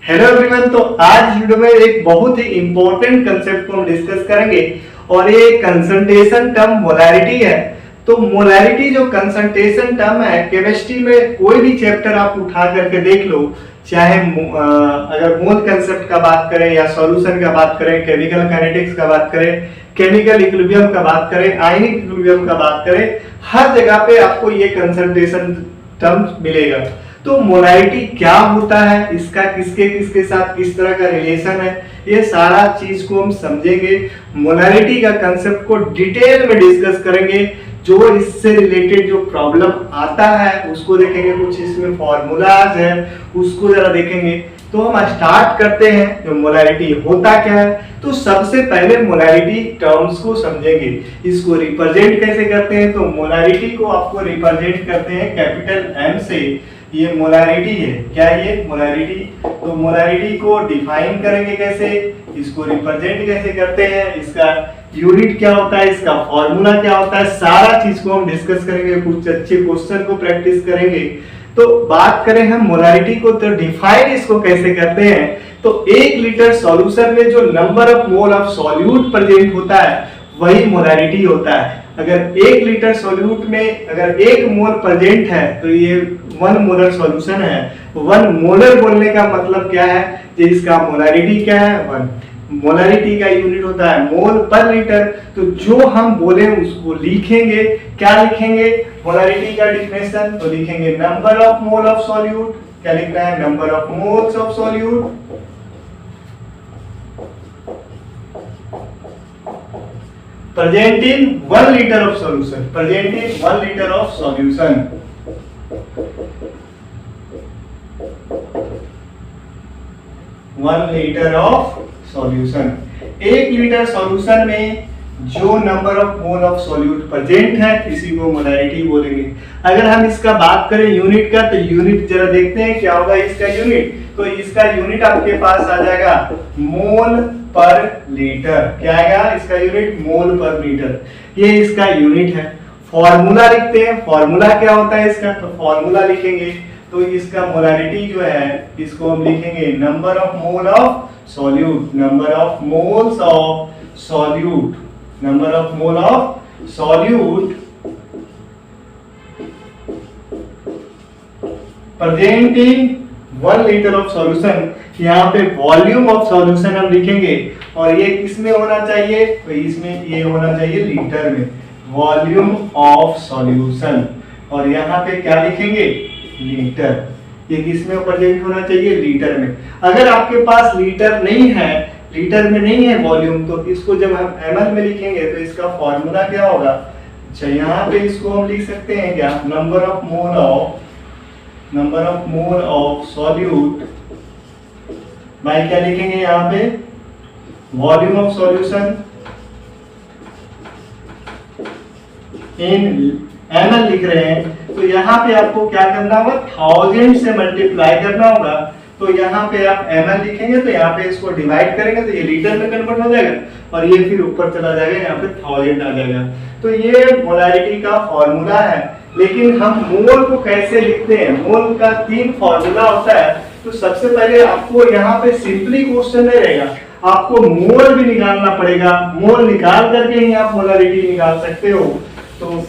Hello everyone. तो आज video में एक बहुत ही इंपॉर्टेंट कंसेप्ट को हम डिस्कस करेंगे और ये कंसंट्रेशन टर्म मोलैरिटी है। तो मोलैरिटी जो कंसंट्रेशन टर्म है, केमिस्ट्री में कोई भी चैप्टर आप उठा करके देख लो, चाहे अगर मोल कंसेप्ट का बात करें या सॉल्यूशन का बात करें, केमिकल काइनेटिक्स का बात करें, केमिकल इक्विलिब्रियम का बात करें, आयनिक इक्विलिब्रियम का बात करें, हर जगह पे आपको ये कंसंट्रेशन टर्म मिलेगा। तो मोलैरिटी क्या होता है, इसका किसके किसके साथ किस तरह का रिलेशन है, ये सारा चीज को हम समझेंगे। मोलैरिटी का कंसेप्ट को डिटेल में डिस्कस करेंगे। जो इससे रिलेटेड जो प्रॉब्लम आता है उसको देखेंगे, कुछ इसमें फॉर्मूलाज है उसको जरा देखेंगे। तो हम स्टार्ट करते हैं। जो मोलैरिटी होता क्या है, तो सबसे पहले मोलैरिटी टर्म्स को समझेंगे, इसको रिप्रेजेंट कैसे करते हैं। तो मोलैरिटी को आपको रिप्रेजेंट करते हैं कैपिटल एम से। ये मोलैरिटी है, क्या ये मोलैरिटी। तो मोलैरिटी को डिफाइन करेंगे कैसे, इसको रिप्रेजेंट कैसे करते हैं, इसका यूनिट क्या होता है, इसका फॉर्मूला क्या होता है, सारा चीज को हम डिस्कस करेंगे। कुछ अच्छे क्वेश्चन को प्रैक्टिस करेंगे। तो बात करें हम मोलैरिटी को, तो डिफाइन इसको कैसे करते हैं। तो 1 लीटर सॉल्यूशन में जो number of mole of solute present होता है वही मोलैरिटी होता है। अगर 1 लीटर सॉल्यूट में अगर 1 मोल प्रेजेंट है तो ये 1 मोलर सॉल्यूशन है। 1 मोलर बोलने का मतलब क्या है, कि इसका मोलैरिटी क्या है, 1। मोलैरिटी का यूनिट होता है मोल पर लीटर। तो जो हम बोले उसको लिखेंगे, क्या लिखेंगे, मोलैरिटी का डिफिनेशन तो लिखेंगे number of mole of solute. क्या लिखना है, number of moles of solute present in 1 liter of solution, present in 1 liter of solution। 1 litre of solution, 1 litre solution में जो number of mole of solute present है इसी को molarity बोलेंगे। अगर हम इसका बात करें यूनिट का, तो यूनिट जरा देखते हैं क्या होगा इसका यूनिट। तो इसका यूनिट आपके पास आ जाएगा मोल पर लीटर। क्या आएगा इसका यूनिट, मोल पर लीटर। ये इसका यूनिट है। फॉर्मूला लिखते हैं, फॉर्मूला क्या होता है इसका, तो फॉर्मूला लिखेंगे। तो इसका मोलैरिटी जो है इसको हम लिखेंगे number of mole of solute, number of moles of solute, number of mole of solute present in 1 litre of solution. यहाँ पे वॉल्यूम ऑफ सॉल्यूशन हम लिखेंगे और ये किसमें होना चाहिए, तो इसमें ये होना चाहिए लीटर में, वॉल्यूम ऑफ सॉल्यूशन। और यहाँ पे क्या लिखेंगे, लीटर। ये किसमें प्रेजेंट होना चाहिए, लीटर में। अगर आपके पास लीटर नहीं है, लीटर में नहीं है वॉल्यूम, तो इसको जब हम ml में लिखेंगे तो इसका फॉर्मूला क्या होगा। अच्छा, यहाँ पे इसको हम लिख सकते हैं क्या, number of mole of solute bye क्या लिखेंगे यहाँ पे, volume of solution in ml लिख रहे हैं। तो यहाँ पे आपको क्या करना होगा, 1000 से मल्टीप्लाई करना होगा। तो यहाँ पे आप ml लिखेंगे तो यहाँ पे इसको डिवाइड करेंगे तो ये लीटर में कन्वर्ट हो जाएगा और ये फिर ऊपर चला जाएगा, यहाँ पे 1000 आ जाएगा। तो ये मोलैरिटी का फॉर्मूला है। लेकिन हम मोल को कैसे लिखते हैं, मोल का 3 फॉर्मूला होता है। तो सबसे पहले आपको यहाँ पे सिंपली क्वेश्चन नहीं रहेगा, आपको मोल भी निकालना पड़ेगा। मोल निकाल करके ही आप मोलैरिटी निकाल सकते हो। तो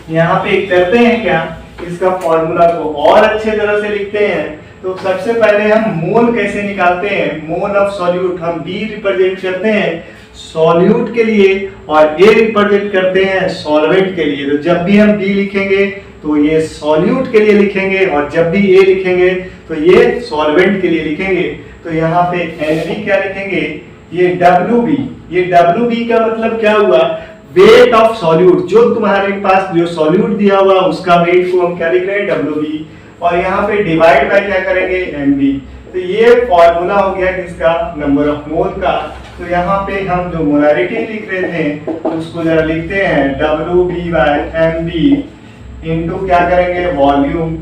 यहाँ पे करते हैं क्या, इसका फॉर्मूला को और अच्छे तरह से लिखते हैं। तो सबसे पहले हम मोल कैसे निकालते हैं, मोल ऑफ सॉल्यूट हम B रिप्रेजेंट करते हैं सॉल्यूट के लिए और A रिप्रेजेंट करते हैं सॉल्वेंट के लिए। तो जब भी हम B लिखेंगे तो ये सॉल्यूट के लिए लिखेंगे और जब भी A लिखेंगे तो ये सॉल्वेंट के लिए लिखेंगे। तो यहाँ पे NB क्या लिखेंगे, ये WB। ये WB का मतलब क्या हुआ, वेट ऑफ सॉल्यूट। जो तुम्हारे पास जो सॉल्यूट दिया हुआ उसका वेट को हम क्या लिख रहे हैं, WB। और यहाँ पे डिवाइड बाय क्या करेंगे, MB। तो ये फॉर्मूला हो गया किसका, नंबर ऑफ मोल का। तो यहाँ पे हम जो मोलैरिटी लिख रहे थे उसको जरा लिखते हैं WB बाय MB इनटू क्या करेंगे, वॉल्यूम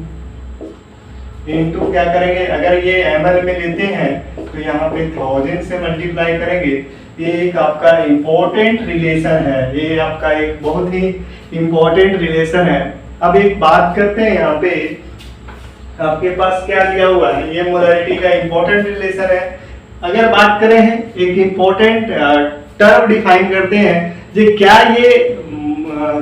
इनटू क्या करेंगे, अगर ये ml में लेते हैं तो यहाँ पे 1000 से मल्टीप्लाई करेंगे। ये एक आपका इंपॉर्टेंट रिलेशन है, ये आपका एक बहुत ही इंपॉर्टेंट रिलेशन है। अब एक बात करते हैं यहाँ पे, आपके पास क्या दिया हुआ है, ये मोलैरिटी का इंपॉर्टेंट रिलेशन है। अगर बात करें एक इंपॉर्टेंट टर्म डिफाइन करते हैं जी, क्या ये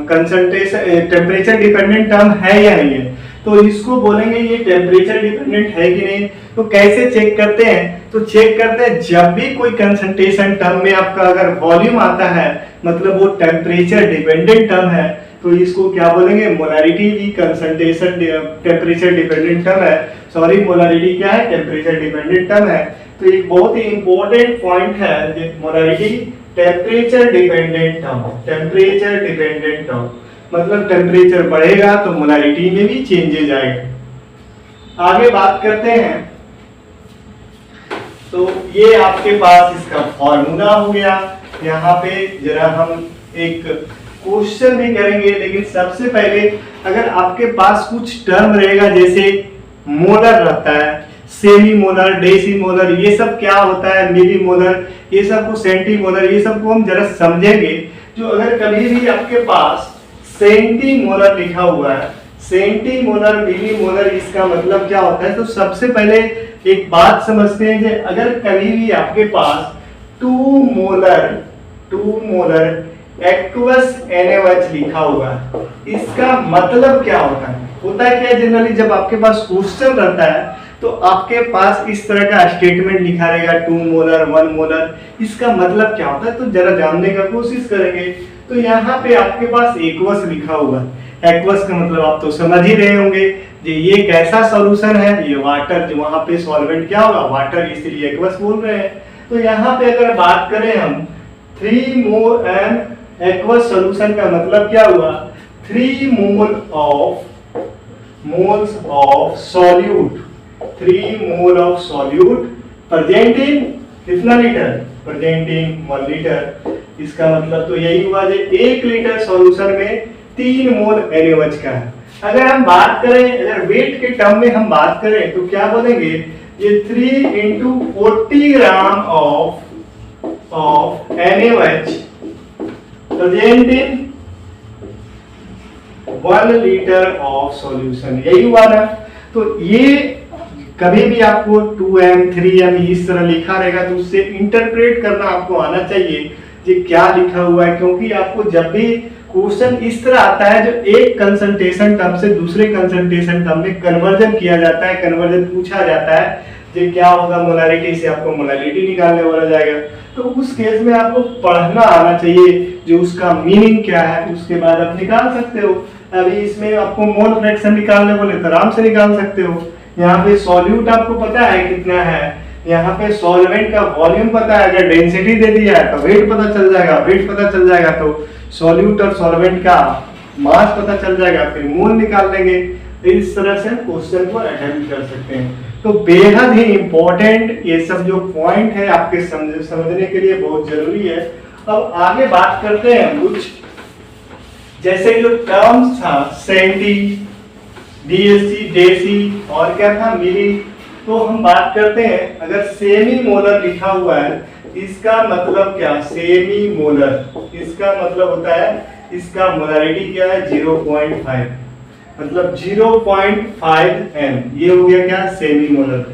कंसंट्रेशन टेम्परेचर डिपेंडेंट टर्म है या नहीं है, तो इसको बोलेंगे ये टेम्परेचर डिपेंडेंट है कि नहीं। तो कैसे चेक करते हैं, तो चेक करते हैं जब भी कोई कंसंट्रेशन टर्म में आपका अगर वॉल्यूम आता है, मतलब वो टेम्परेचर डिपेंडेंट टर्म है, तो इसको क्या बोलेंगे, मोलैरिटी भी कंसंट्रेशन टेम्परेचर डिपेंडेंट टर्म है। सॉरी, मोलैरिटी क्या है, टेम्परेचर डिपेंडेंट टर्म है। तो एक बहुत ही इंपॉर्टेंट पॉइंट है molarity temperature dependent term. Temperature dependent term मतलब टेम्परेचर बढ़ेगा तो मोलैरिटी में भी चेंजेज आएगा। आगे बात करते हैं, तो ये आपके पास इसका फॉर्मूला हो गया। यहाँ पे जरा हम एक क्वेश्चन भी करेंगे, लेकिन सबसे पहले अगर आपके पास कुछ टर्म रहेगा, जैसे मोलर रहता है, सेमी मोलर, डेसी मोलर, ये सब क्या होता है, मिली मोलर, ये सब को सेंटी मोलर, ये सब को हम जरा समझेंगे। जो अगर कभी भी आपके पास सेंटी मोलर लिखा हुआ है, सेंटी मोलर, मिली मोलर, इसका मतलब क्या होता है, तो सबसे पहले एक बात समझते हैं कि अगर कभी भी आपके पास 2 मोलर एक्वस NaOH लिखा हुआ है, इसका मतलब क्या होता है। होता है क्या, जनरली जब आपके पास क्वेश्चन रहता है तो आपके पास इस तरह का स्टेटमेंट लिखा रहेगा 2 मोलर 1 मोलर, इसका मतलब क्या होता है, तो जरा जानने का कोशिश करेंगे। तो यहाँ पे आपके पास एक्वस लिखा हुआ है, एक्वस का मतलब आप तो समझ ही रहे होंगे जी, ये कैसा सॉल्यूशन है, ये वाटर, जो वहां पे सॉल्वेंट क्या होगा, वाटर, इसलिए एक्वस बोल रहे हैं। तो यहाँ पे अगर बात करें हम 3 मोल एंड एक्वस सॉल्यूशन का मतलब क्या हुआ, 3 moles of solute, 3 mole of solute present in कितना लीटर, प्रेजेंट इन 1 लीटर। इसका मतलब तो यही हुआ जो 1 लीटर सॉल्यूशन में 3 मोल NaOH का है। अगर हम बात करें, अगर वेट के टर्म में हम बात करें तो क्या बोलेंगे, ये 3 into 40 gram of NaOH present in 1 litre of solution, यही हुआ ना। तो ये कभी भी आपको 2m 3m इस तरह लिखा रहेगा तो उससे इंटरप्रेट करना आपको आना चाहिए कि क्या लिखा हुआ है, क्योंकि आपको जब भी क्वेश्चन इस तरह आता है जो एक कंसंट्रेशन टर्म से दूसरे कंसंट्रेशन टर्म में कन्वर्जन किया जाता है, कन्वर्जन पूछा जाता है, जो क्या होगा, मोलैरिटी से आपको मोलैरिटी निकालने बोला जाएगा, तो उस केस में आपको पढ़ना आना चाहिए जो उसका मीनिंग क्या है, उसके बाद आप निकाल सकते हो। अभी इसमें आपको मोल फ्रैक्शन निकालने बोले तो आराम से निकाल सकते हो। यहाँ पे सॉल्यूट आपको पता है कितना है, यहाँ पे सॉल्वेंट का वॉल्यूम पता है, अगर डेंसिटी दे दिया है तो वेट पता चल जाएगा, वेट पता चल जाएगा तो सॉल्यूट और सॉल्वेंट का मास पता चल जाएगा, फिर मोल निकाल लेंगे। इस तरह से क्वेश्चन को अटेम्प्ट कर सकते हैं। तो बेहद ही इंपॉर्टेंट ये सब जो पॉइंट है आपके समझने के लिए बहुत जरूरी है। अब आगे बात करते हैं कुछ, जैसे जो टर्म्स था सेंटी, डीएससी, डेसी और क्या था, मिली। तो हम बात करते हैं, अगर सेमी मोलर लिखा हुआ है इसका मतलब क्या, सेमी मोलर, इसका मतलब होता है इसका मोलैरिटी क्या है 0.5, मतलब 0.5 m, ये हो गया क्या, सेमी मोलर।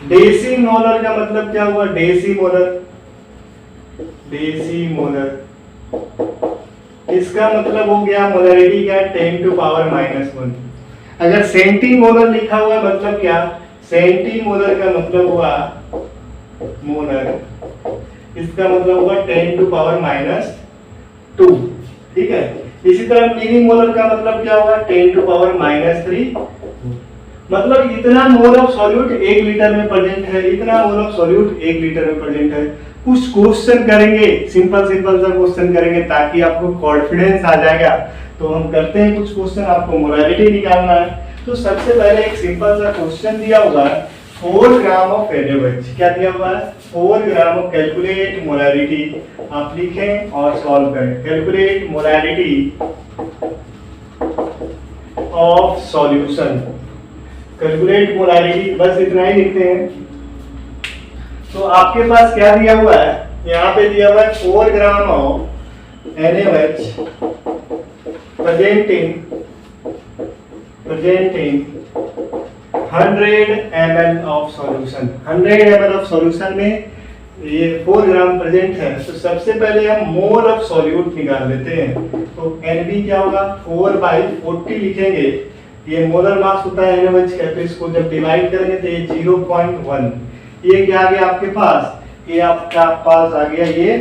डेसी मोलर का मतलब क्या हुआ, डेसी मोलर, डेसी मोलर, इसका मतलब हो गया मोलैरिटी क्या, 10 to power -1। अगर सेंटी मोलर लिखा हुआ मतलब क्या, सेंटी मोलर का मतलब हुआ मोलर, इसका मतलब हुआ 10 to power -2, ठीक है। इसी तरह मिली मोलर का मतलब क्या हुआ, 10 to power -3, मतलब इतना मोल ऑफ सॉल्यूट 1 लीटर में प्रेजेंट है, इतना मोल ऑफ सॉल्यूट 1 लीटर में प्रेजेंट है। कुछ क्वेश्चन करेंगे, सिंपल सा क्वेश्चन करेंगे ताकि आपको कॉन्फिडेंस आ जाएगा। तो हम करते हैं कुछ क्वेश्चन, आपको मोलैरिटी निकालना है। तो सबसे पहले एक सिंपल सा क्वेश्चन दिया हुआ है, 4 ग्राम ऑफ NaOH, क्या दिया हुआ है, 4 ग्राम ऑफ, कैलकुलेट मोलैरिटी, आप लिखें और सॉल्व करें, calculate molarity of solution, calculate molarity, बस इतना ही लिखते हैं। तो आपके पास क्या दिया हुआ है, यहाँ पे दिया हुआ है 4 gram of NaOH present in 100 ml of solution, 100 ml of solution में ये 4 ग्राम प्रेजेंट है, तो सबसे पहले हम मोल ऑफ सॉल्यूट निकाल लेते हैं। तो NB क्या होगा, 4/40 लिखेंगे, ये मोलर मास होता है NaOH का, तो इसको जब डिवाइड करेंगे तो ये 0.1, ये क्या आ गया आपके पास, ये आपका पास आ गया ये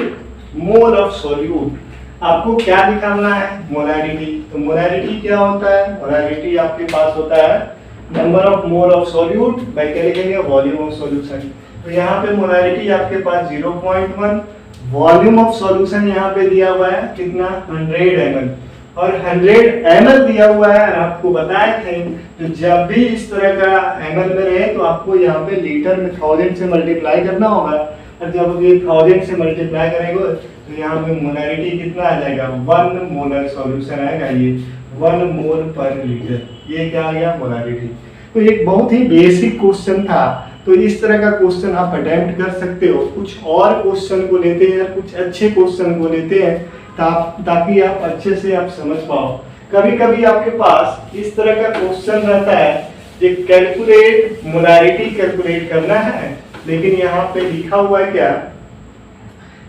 मोल ऑफ सॉल्यूट। आपको क्या निकालना है, मोलैरिटी। तो मोलैरिटी क्या होता है, मोलैरिटी आपके पास होता है number of mole of solute bye क्या लिखेंगे, वॉल्यूम ऑफ सॉल्यूशन। तो यहाँ पे मोलैरिटी आपके पास 0.1, वॉल्यूम ऑफ सॉल्यूशन यहाँ पे दिया हुआ है कितना, 100 ml, और 100 ml दिया हुआ है। आपको बताए थे तो जब भी इस तरह का ml में रहे तो आपको यहाँ पे लीटर में 1000 से मल्टीप्लाई करना होगा, और जब ये 1000 से मल्टीप्लाई करेंगे तो यहाँ पे मोलैरिटी कितना आ जाएगा, 1 मोलर सॉल्यूशन आएगा, ये 1 मोल पर लीटर, ये क्या आ गया मोलैरिटी। तो एक बहुत ही बेसिक क्वेश्चन था, तो इस तरह का क्वेश्चन आप अटेम्प्ट कर सकते हो। कुछ और क्वेश्चन को लेते हैं, कुछ अच्छे क्वेश्चन को लेते हैं ताकि आप अच्छे से आप समझ पाओ। कभी कभी आपके पास इस तरह का क्वेश्चन रहता है कि कैलकुलेट मोलैरिटी कैलकुलेट करना है, लेकिन यहाँ पे लिखा हुआ है क्या,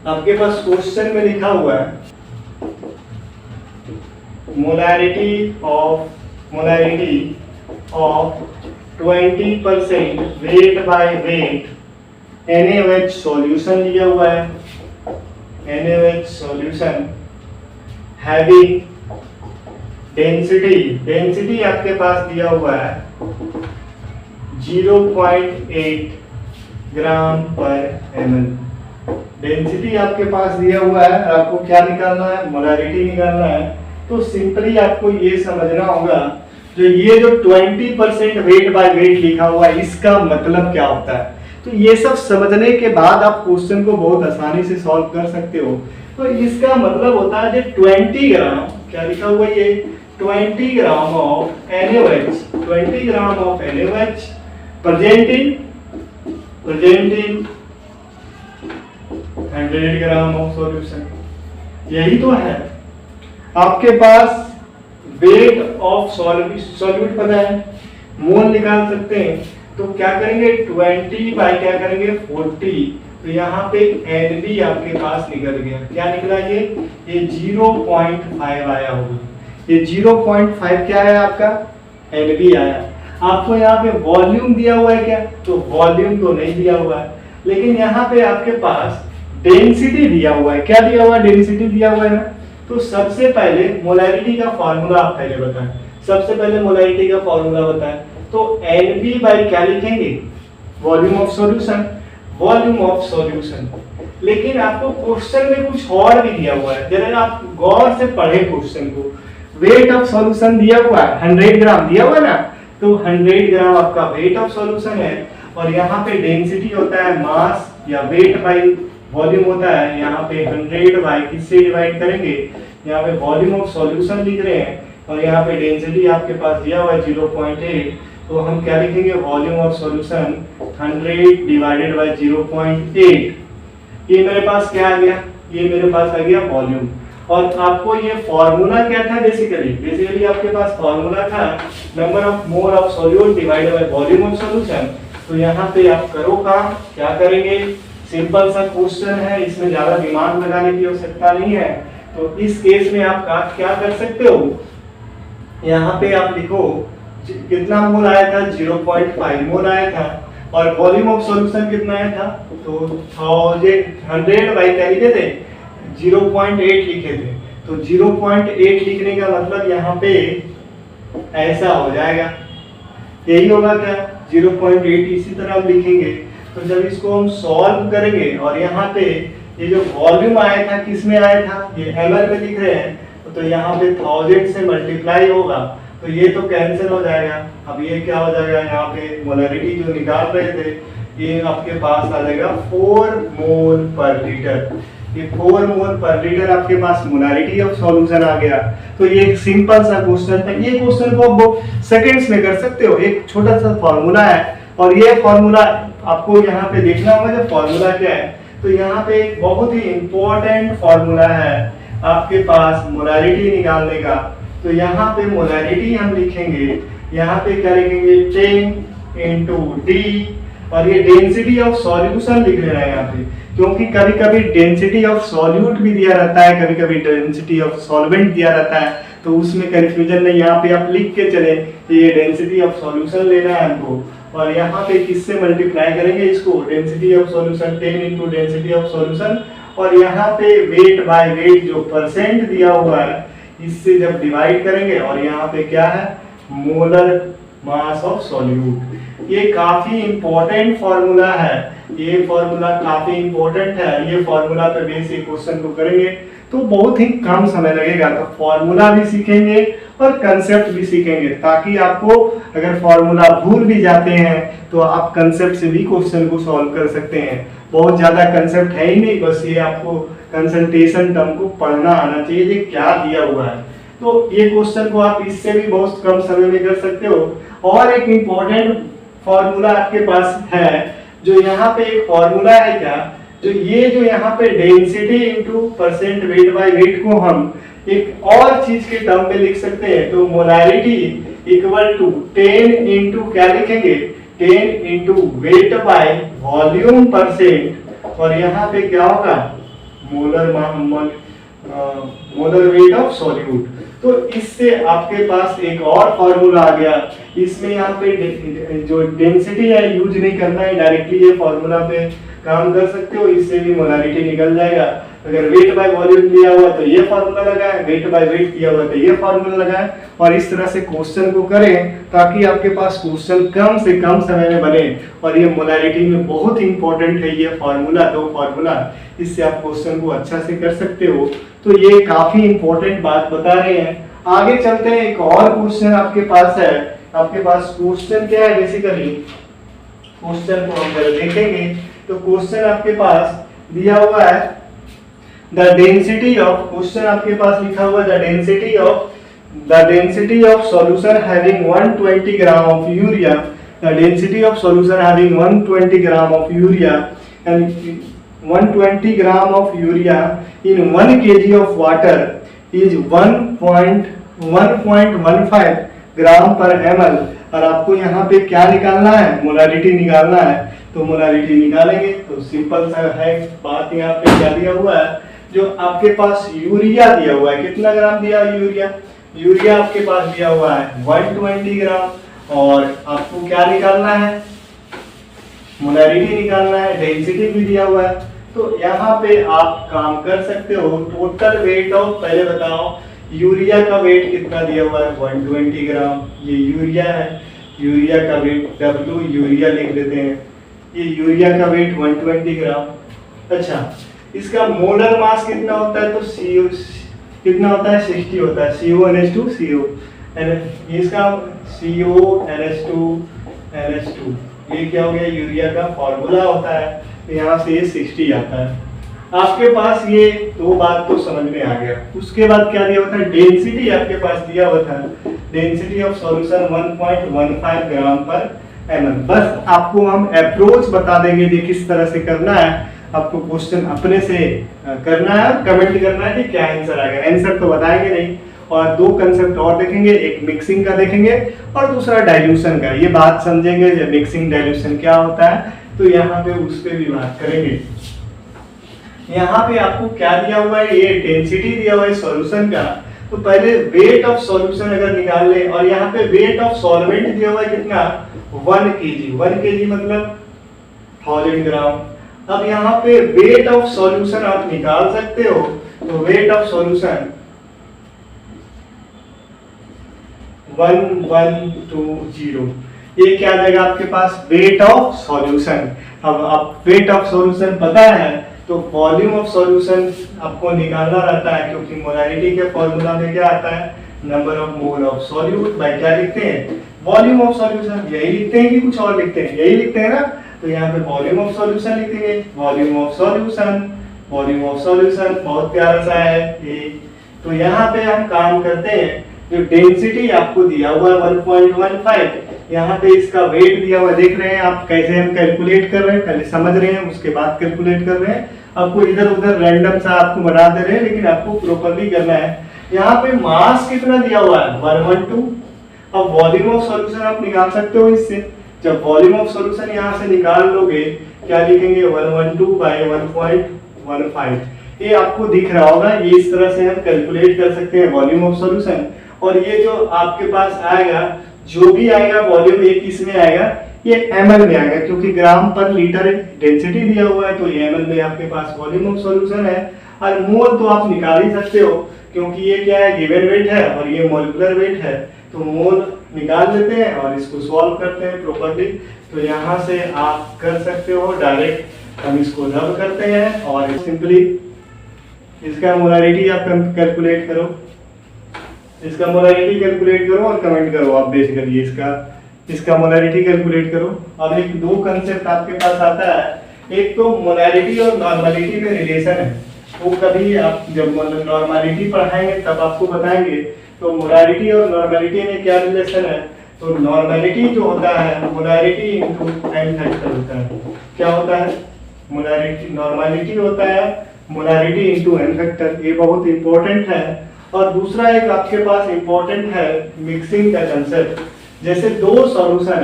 आपके पास क्वेश्चन में लिखा हुआ है molarity of 20% weight by weight NaOH solution दिया हुआ है, NaOH सॉल्यूशन हैविंग डेंसिटी आपके पास दिया हुआ है 0.8 ग्राम पर ml। डेंसिटी आपके पास दिया हुआ है, आपको क्या निकालना है, मोलैरिटी निकालना है। तो सिंपली आपको ये समझना होगा, जो ये जो 20% वेट बाय वेट लिखा हुआ है, इसका मतलब क्या होता है। तो ये सब समझने के बाद आप क्वेश्चन को बहुत आसानी से सॉल्व कर सकते हो। तो इसका मतलब होता है जो 20 ग्राम, क्या लिखा हुआ है ये, 20 gram of NaOH, 20 gram of NaOH present in 100 gram of solution. यही तो है, आपके पास वेट ऑफ सॉल्यूट पता है, मोल निकाल सकते हैं। तो क्या करेंगे, 20 बाय क्या करेंगे 40, तो यहाँ पे NB आपके पास निकल गया, क्या निकला ये 0.5 आया होगा, ये 0.5 क्या है आपका, NB आया। आपको यहाँ पे वॉल्यूम दिया हुआ है क्या, तो वॉल्यूम तो नहीं दिया हुआ है, लेकिन यहाँ पे आपके पास डेंसिटी दिया हुआ है, क्या दिया हुआ है, डेंसिटी दिया हुआ है ना। तो सबसे पहले मोलैरिटी का फार्मूला आप पहले बताएं, सबसे पहले मोलैरिटी का फार्मूला बताएं। तो NB बाय क्या लिखेंगे, वॉल्यूम ऑफ सॉल्यूशन। लेकिन आपको क्वेश्चन में कुछ और भी दिया हुआ है, जरा आप गौर से पढ़े क्वेश्चन को। वेट ऑफ सॉल्यूशन दिया हुआ है 100 ग्राम दिया हुआ है ना, तो 100 ग्राम आपका वेट ऑफ सॉल्यूशन है, और यहाँ पे डेंसिटी होता है मास या वेट बाय वॉल्यूम होता है। यहाँ पे 100 बाय किससे डिवाइड करेंगे, यहाँ पे वॉल्यूम ऑफ सॉल्यूशन लिख रहे हैं, और यहाँ पे डेंसिटी आपके पास दिया हुआ है 0.8, तो हम क्या लिखेंगे, volume of solution 100 divided by 0.8। ये मेरे पास क्या आ गया, ये मेरे पास आ गया वॉल्यूम। और आपको ये फॉर्मूला क्या था, बेसिकली आपके पास फॉर्मूला था number of mole of solute divided by volume of solution. तो यहाँ पे आप करो काम, क्या करेंगे, सिंपल सा क्वेश्चन है, इसमें ज्यादा दिमाग लगाने की आवश्यकता नहीं है। तो इस केस में आप क्या कर सकते हो, यहाँ पे आप लिखो कितना मोल आया था, 0.5 मोल आया था, और वॉल्यूम ऑफ सॉल्यूशन कितना आया था, तो 100 बाई क्या लिखे थे, 0.8 लिखे थे। तो 0.8 लिखने का मतलब यहाँ पे ऐसा हो जाएगा, यही होगा क्या, 0.8 इसी तरह हम लिखेंगे। तो जब इसको हम सॉल्व करेंगे, और यहाँ पे ये जो वॉल्यूम आया था किस में आया था, ये ml में लिख रहे हैं, तो यहाँ पे 1000 से मल्टीप्लाई होगा, तो ये तो कैंसिल हो जाएगा। अब ये क्या हो जाएगा, यहाँ पे मोलैरिटी जो निकाल रहे थे, ये आपके पास आ जाएगा 4 मोल पर लीटर। ये 4 मोल पर लीटर आपके पास मोलैरिटी ऑफ सॉल्यूशन आ गया। तो ये एक सिंपल सा क्वेश्चन था, ये क्वेश्चन को आप सेकंड्स में कर सकते हो। एक छोटा सा फॉर्मूला है, और ये फॉर्मूला आपको यहाँ पे देखना होगा जो फॉर्मूला क्या है। तो यहाँ पे एक बहुत ही इंपॉर्टेंट फॉर्मूला है आपके पास मोलैरिटी निकालने का। तो यहाँ पे मोलैरिटी हम लिखेंगे, यहाँ पे क्या लिखेंगे, 10 इंटू डी, और ये डेंसिटी ऑफ सॉल्यूशन लिख लेना है यहाँ पे, क्योंकि कभी कभी डेंसिटी ऑफ सॉल्यूट भी दिया रहता है, कभी कभी डेंसिटी ऑफ सॉल्वेंट दिया रहता है, तो उसमें कंफ्यूजन नहीं, यहाँ पे आप लिख के चले कि ये डेंसिटी ऑफ सॉल्यूशन लेना है हमको, और यहाँ पे किससे मल्टीप्लाई करेंगे इसको, density of solution 10 into density of solution, और यहाँ पे वेट बाय वेट जो परसेंट दिया हुआ है इससे जब डिवाइड करेंगे, और यहाँ पे क्या है, मोलर मास ऑफ सॉल्यूट। ये काफी इंपॉर्टेंट फॉर्मूला है, ये फॉर्मूला काफी इंपॉर्टेंट है, ये फॉर्मूला पे बेस ये क्वेश्चन को करेंगे तो बहुत ही कम समय लगेगा, तो फॉर्मूला भी सीखेंगे और कंसेप्ट भी सीखेंगे, ताकि आपको अगर फॉर्मूला भूल भी जाते हैं तो आप कंसेप्ट से भी क्वेश्चन को सॉल्व कर सकते हैं। बहुत ज्यादा कंसेप्ट है ही नहीं, बस ये आपको कंसंट्रेशन टर्म को पढ़ना आना चाहिए, ये क्या दिया हुआ है, तो ये क्वेश्चन को आप इससे भी बहुत कम समय में कर सकते हो। और एक इम्पोर्टेंट फॉर्मूला आपके पास है, जो यहाँ पे एक फॉर्मूला है क्या, जो ये जो यहाँ पे density into percent weight by weight को हम एक और चीज के टर्म में लिख सकते हैं, तो मोलैरिटी इक्वल टू 10 इंटू क्या लिखेंगे, 10 into weight by volume percent, और यहाँ पे क्या होगा, मोलर वेट ऑफ सॉल्यूट। तो इससे आपके पास एक और फॉर्मूला आ गया, इसमें यहाँ पे जो डेंसिटी है यूज नहीं करना है, डायरेक्टली ये फॉर्मूला पे काम कर सकते हो, इससे भी मोलारिटी निकल जाएगा। अगर वेट बाय वॉल्यूम दिया हुआ तो ये फॉर्मूला लगाएं, वेट बाय वेट दिया हुआ तो ये फॉर्मूला लगाएं, और इस तरह से क्वेश्चन को करें ताकि आपके पास क्वेश्चन कम से कम समय में बने। और ये मोलारिटी में बहुत इंपॉर्टेंट है ये फॉर्मूला, दो फॉर्मूला, इससे आप क्वेश्चन को अच्छा से कर सकते हो। तो ये काफी इंपॉर्टेंट बात बता रहे हैं। आगे चलते हैं, एक और क्वेश्चन आपके पास है। आपके पास क्वेश्चन क्या है, बेसिकली क्वेश्चन को हम जरा देखेंगे तो क्वेश्चन आपके पास दिया हुआ है द डेंसिटी ऑफ, क्वेश्चन आपके पास लिखा हुआ है the density of solution having 120 gram of urea, the density of solution having 120 gram of urea and 120 gram of urea in 1 kg of water is 1.15 ग्राम पर ml, और आपको यहाँ पे क्या निकालना है, मोलारिटी निकालना है। तो मोलारिटी निकालेंगे तो सिंपल सा है बात, यहाँ पे क्या दिया हुआ है, जो आपके पास यूरिया दिया हुआ है, कितना ग्राम दिया है यूरिया आपके पास दिया हुआ है 120 ग्राम, और आपको क्या निकालना है, मोलारिटी निकालना है, डेंसिटी भी दिया हुआ है। तो यहाँ पे आप काम कर सकते हो, टोटल वेट ऑफ, पहले बताओ यूरिया का वेट कितना दिया हुआ है 120 ग्राम, ये यूरिया है, यूरिया का वेट W यूरिया लिख देते हैं, ये यूरिया का वेट 120 ग्राम। अच्छा, इसका मोलर मास कितना होता है, तो CO कितना होता है, 60 होता है, CO CO, इसका CO NH2, ये क्या हो गया, यूरिया का फॉर्मूला होता है, तो यहाँ से ये 60 आता है। आपके पास ये दो बात तो समझ में आ गया। उसके बाद क्या दिया होता है, डेंसिटी आपके पास दिया हुआ था, डेंसिटी ऑफ सॉल्यूशन 1.15 ग्राम पर ml। बस आपको हम अप्रोच बता देंगे कि किस तरह से करना है, आपको क्वेश्चन अपने से करना है, कमेंट करना है कि क्या आंसर आएगा, आंसर तो बताएंगे नहीं। और दो कंसेप्ट और देखेंगे, एक मिक्सिंग का देखेंगे और दूसरा डाइल्यूशन का। ये बात समझेंगे जब मिक्सिंग डाइल्यूशन क्या होता है, तो यहाँ पे उस पे भी बात करेंगे। यहाँ पे आपको क्या दिया हुआ है, ये डेंसिटी दिया हुआ है सॉल्यूशन का, तो पहले वेट ऑफ सॉल्यूशन अगर निकाल ले, और यहाँ पे वेट ऑफ सॉल्वेंट दिया हुआ है कितना, 1 kg मतलब 1000 ग्राम। अब यहाँ पे वेट ऑफ सॉल्यूशन आप निकाल सकते हो, तो वेट ऑफ सॉल्यूशन 1120, ये क्या देगा आपके पास, वेट ऑफ सॉल्यूशन। अब आप वेट ऑफ सॉल्यूशन पता है तो वॉल्यूम ऑफ सॉल्यूशन आपको निकालना रहता है, क्योंकि मोलारिटी के फॉर्मूला में क्या आता है, number of mole of solute bye क्या लिखते हैं, वॉल्यूम ऑफ सॉल्यूशन। यही लिखते हैं कि कुछ और लिखते हैं, यही लिखते हैं ना, तो यहाँ पे वॉल्यूम ऑफ सॉल्यूशन लिखेंगे, वॉल्यूम ऑफ सॉल्यूशन बहुत प्यारा सा है ये। तो यहाँ पे हम काम करते हैं, जो डेंसिटी आपको दिया हुआ है 1.15, यहाँ पे इसका वेट दिया हुआ, देख रहे हैं आप कैसे हम कैलकुलेट कर रहे हैं, पहले समझ रहे हैं उसके बाद कैलकुलेट कर रहे हैं। आपको इधर उधर रैंडम सा आपको बना दे रहे हैं, लेकिन आपको प्रॉपर्ली करना है। यहाँ पे मास कितना दिया हुआ है 112। अब वॉल्यूम ऑफ सॉल्यूशन आप निकाल सकते हो इससे, जब वॉल्यूम ऑफ सॉल्यूशन यहाँ से निकाल लोगे क्या लिखेंगे 112/1.15। ये आपको दिख रहा होगा, ये इस तरह से हम कैलकुलेट कर सकते हैं वॉल्यूम ऑफ सॉल्यूशन। और ये जो आपके पास आएगा, जो भी आएगा वॉल्यूम, ये किस में आएगा, ये ml में आएगा, क्योंकि ग्राम पर लीटर डेंसिटी दिया हुआ है, तो ये ml में आपके पास वॉल्यूम ऑफ सॉल्यूशन है। और मोल तो आप निकाल ही सकते हो, क्योंकि ये क्या है, गिवन वेट है और ये मॉलिक्यूलर वेट है, तो मोल निकाल लेते हैं और इसको सॉल्व करते हैं प्रॉपर्ली। तो यहाँ से आप कर सकते हो डायरेक्ट, हम इसको रब करते हैं और सिंपली इसका मोलारिटी आप कैलकुलेट करो, इसका मोलारिटी कैलकुलेट करो और कमेंट करो आप बेसिकली इसका मोलारिटी कैलकुलेट करो। अब एक दो कंसेप्ट आपके पास आता है, एक तो मोलारिटी और नॉर्मलिटी में रिलेशन है, वो कभी आप जब नॉर्मलिटी पढ़ाएंगे तब आपको बताएंगे। तो मोलारिटी और नॉर्मलिटी में क्या रिलेशन है, तो नॉर्मलिटी जो होता है मोलारिटी इनटू टाइम फैक्टर होता है। क्या होता है, मोलारिटी, नॉर्मलिटी होता है मोलारिटी इनटू एन फैक्टर, ये बहुत इंपॉर्टेंट है। और दूसरा एक आपके पास इंपॉर्टेंट है मिक्सिंग का कंसेप्ट। जैसे दो सॉल्यूशन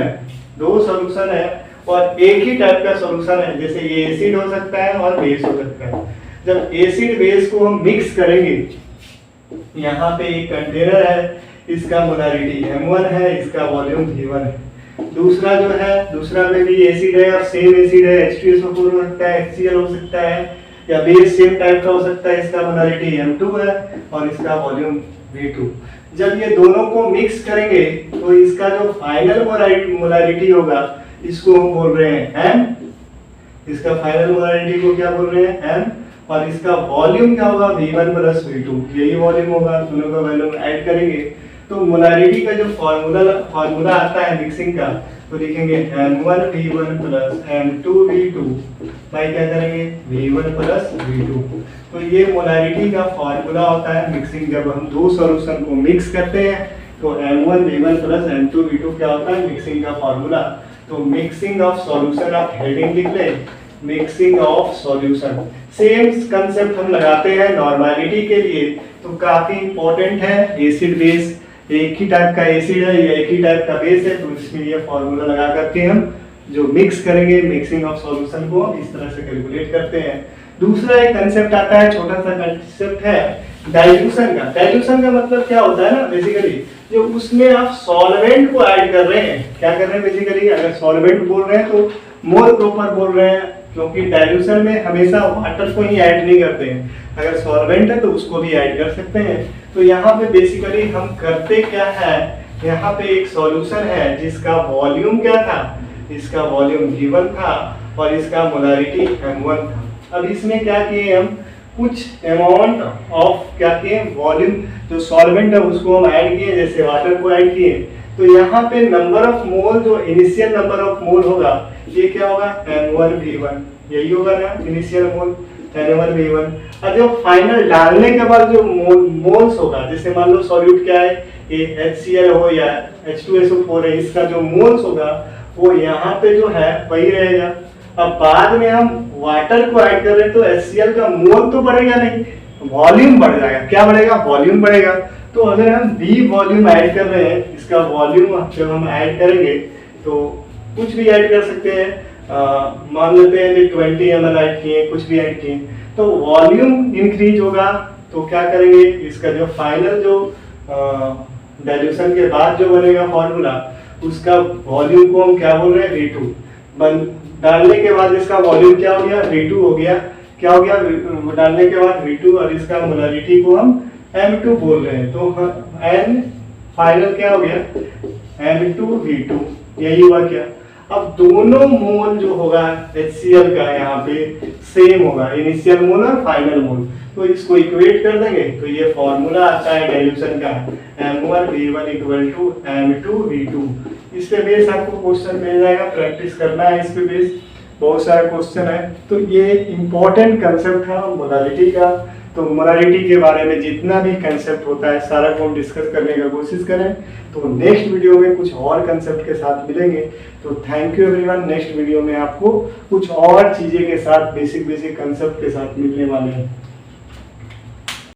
है और एक ही टाइप का सॉल्यूशन है, जैसे ये एसिड हो सकता है और बेस हो सकता है। जब एसिड बेस को हम मिक्स करेंगे, यहाँ पे एक कंटेनर है, इसका मोलारिटी m1 है, इसका वॉल्यूम v1 है। दूसरा जो है, दूसरा में भी एसिड है और सेम एसिड है, H2SO4 हो सकता है, HCl हो सकता है, या बेस सेम टाइप का हो सकता है, इसका मोलारिटी m2 है और इसका वॉल्यूम v2। जब ये दोनों को मिक्स करेंगे तो इसका जो फाइनल मोलारिटी होगा, इसको हम बोल रहे हैं m, इसका फाइनल मोलारिटी को क्या बोल रहे हैं m, और इसका वॉल्यूम क्या होगा v1 प्लस v2, यही वॉल्यूम होगा। दोनों का वॉल्यूम ऐड करेंगे तो मोलारिटी का जो फार्मूला आता है मिक्सिंग का, तो लिखेंगे m1 v1 plus m2 v2 by क्या करेंगे v1 प्लस v2। तो ये मोलारिटी का फार्मूला होता है मिक्सिंग। जब हम दो सॉल्यूशन को मिक्स करते हैं तो m1 v1 plus m2 v2 क्या होता है, मिक्सिंग का फार्मूला। तो मिक्सिंग ऑफ सॉल्यूशन आप हेडिंग लिख लें, mixing of solution. Same concept हम लगाते हैं नॉर्मलिटी के लिए, तो काफी इंपॉर्टेंट है। एसिड बेस, एक ही टाइप का एसिड है या एक ही टाइप का बेस है, तो इसमें ये फॉर्मूला लगा करके हम जो मिक्स करेंगे, मिक्सिंग ऑफ सॉल्यूशन को इस तरह से कैलकुलेट करते हैं। दूसरा एक कंसेप्ट आता है, छोटा सा कंसेप्ट है डाइल्यूशन का। डाइल्यूशन का मतलब क्या होता है ना, बेसिकली जो उसमें आप सॉल्वेंट को ऐड कर रहे हैं। क्या कर रहे हैं बेसिकली, अगर सॉल्वेंट बोल रहे हैं तो मोल प्रॉपर बोल रहे हैं, क्योंकि डाइल्यूशन में हमेशा वाटर को ही ऐड नहीं करते हैं, अगर सॉल्वेंट है तो उसको भी ऐड कर सकते हैं। तो यहाँ पे बेसिकली हम करते क्या है, यहाँ पे एक सॉल्यूशन है जिसका वॉल्यूम क्या था, इसका वॉल्यूम v1 था और इसका मोलारिटी m1 था। अब इसमें क्या किए हम, कुछ अमाउंट ऑफ क्या किए, वॉल्यूम जो सॉल्वेंट है उसको हम ऐड किए, जैसे वाटर को ऐड किए। तो यहाँ पे नंबर ऑफ मोल, जो इनिशियल नंबर ऑफ मोल होगा, ये क्या होगा n1 v1, यही होगा ना इनिशियल मोल n1 v1। और जो फाइनल डालने के बाद जो मोल्स होगा, जैसे मान लो सॉल्यूट क्या है, ये HCl हो या H2SO4 है, इसका जो मोल्स होगा वो यहाँ पे जो है वही रहेगा। अब बाद में हम वाटर को ऐड कर रहे हैं तो HCl का मोल तो बढ़ेगा नहीं, वॉल्यूम बढ़ जाएगा। क्या बढ़ेगा, वॉल्यूम बढ़ेगा। तो अगर हम V वॉल्यूम ऐड कर रहे हैं, इसका वॉल्यूम जब हम ऐड करेंगे तो कुछ भी ऐड कर सकते हैं, मान लेते हैं कि 20 ml ऐड किए, कुछ भी ऐड किए, तो वॉल्यूम इंक्रीज होगा। तो क्या करेंगे, इसका जो फाइनल जो डाइल्यूशन के बाद जो बनेगा फॉर्मूला, उसका वॉल्यूम को हम क्या बोल रहे हैं V2। डालने के बाद इसका वॉल्यूम क्या हो गया, V2 हो गया। क्या हो गया, डालने के बाद V2, और इसका मोलारिटी को हम M2 बोल रहे हैं। तो N फाइनल क्या हो गया M2 V2, यही हुआ क्या। अब दोनों मोल जो होगा HCl का यहाँ पे सेम होगा, इनिशियल मोल और फाइनल मोल। तो इसको इक्वेट कर देंगे तो ये फॉर्मूला आता है डाइल्यूशन का, m1 v1 = m2 v2। इस पे बेस आपको क्वेश्चन मिल जाएगा, प्रैक्टिस करना है इस पे बेस, बहुत सारा क्वेश्चन है। तो ये इंपॉर्टेंट कंसेप्ट था मोलारिटी का। तो मोलारिटी के बारे में जितना भी कंसेप्ट होता है सारा को हम डिस्कस करने का कोशिश करें। तो नेक्स्ट वीडियो में कुछ और कंसेप्ट के साथ मिलेंगे। तो thank you everyone. Next video में आपको कुछ और चीजें के साथ, बेसिक कंसेप्ट के साथ मिलने वाले हैं।